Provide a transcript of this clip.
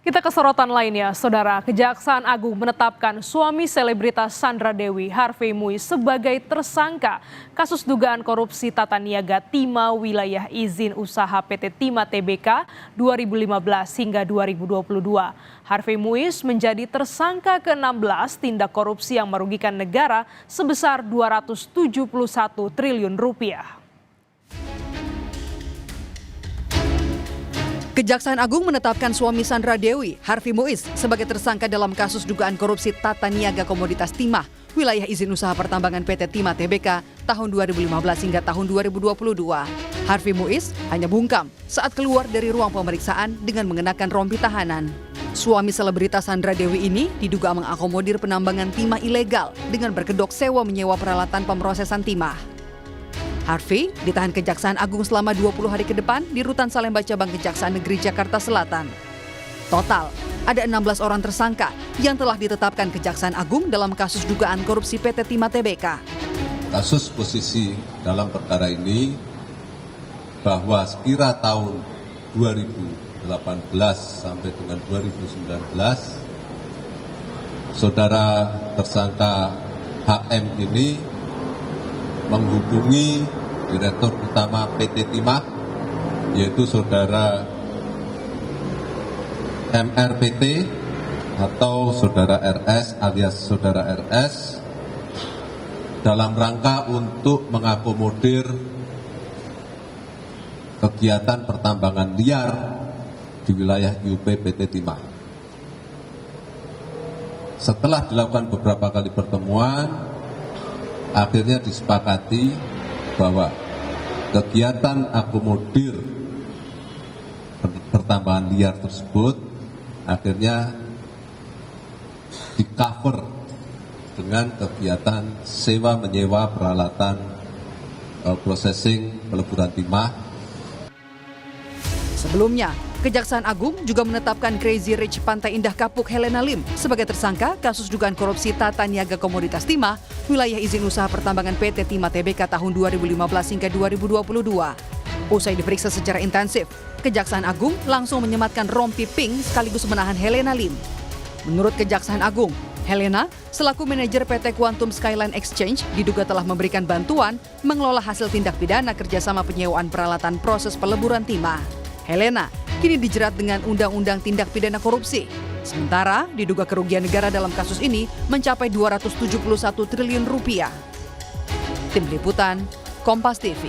Kita ke sorotan lainnya, Saudara. Kejaksaan Agung menetapkan suami selebritas Sandra Dewi, Harvey Muiz, sebagai tersangka kasus dugaan korupsi tata niaga timah wilayah izin usaha PT Timah Tbk 2015 hingga 2022. Harvey Muiz menjadi tersangka ke-16 tindak korupsi yang merugikan negara sebesar 271 triliun rupiah. Kejaksaan Agung menetapkan suami Sandra Dewi, Harvey Muiz, sebagai tersangka dalam kasus dugaan korupsi tata niaga komoditas timah wilayah izin usaha pertambangan PT Timah Tbk tahun 2015 hingga tahun 2022. Harvey Muiz hanya bungkam saat keluar dari ruang pemeriksaan dengan mengenakan rompi tahanan. Suami selebritas Sandra Dewi ini diduga mengakomodir penambangan timah ilegal dengan berkedok sewa menyewa peralatan pemrosesan timah. Harvey ditahan Kejaksaan Agung selama 20 hari ke depan di Rutan Salemba Cabang Kejaksaan Negeri Jakarta Selatan. Total, ada 16 orang tersangka yang telah ditetapkan Kejaksaan Agung dalam kasus dugaan korupsi PT Timah Tbk. Kasus posisi dalam perkara ini bahwa sekira tahun 2018 sampai dengan 2019, saudara tersangka HM ini menghubungi Direktur Utama PT Timah, yaitu saudara MRPT atau saudara RS alias saudara RS dalam rangka untuk mengakomodir kegiatan pertambangan liar di wilayah IUP PT Timah. Setelah dilakukan beberapa kali pertemuan, akhirnya disepakati bahwa kegiatan akomodir pertambangan liar tersebut akhirnya di-cover dengan kegiatan sewa menyewa peralatan processing peleburan timah. Sebelumnya, Kejaksaan Agung juga menetapkan Crazy Rich Pantai Indah Kapuk Helena Lim sebagai tersangka kasus dugaan korupsi tata niaga komoditas timah wilayah izin usaha pertambangan PT Timah Tbk tahun 2015 hingga 2022. Usai diperiksa secara intensif, Kejaksaan Agung langsung menyematkan rompi pink sekaligus menahan Helena Lim. Menurut Kejaksaan Agung, Helena selaku manajer PT Quantum Skyline Exchange diduga telah memberikan bantuan mengelola hasil tindak pidana kerjasama penyewaan peralatan proses peleburan timah. Helena kini dijerat dengan Undang-Undang Tindak Pidana Korupsi. Sementara diduga kerugian negara dalam kasus ini mencapai 271 triliun rupiah. Tim Liputan, Kompas TV.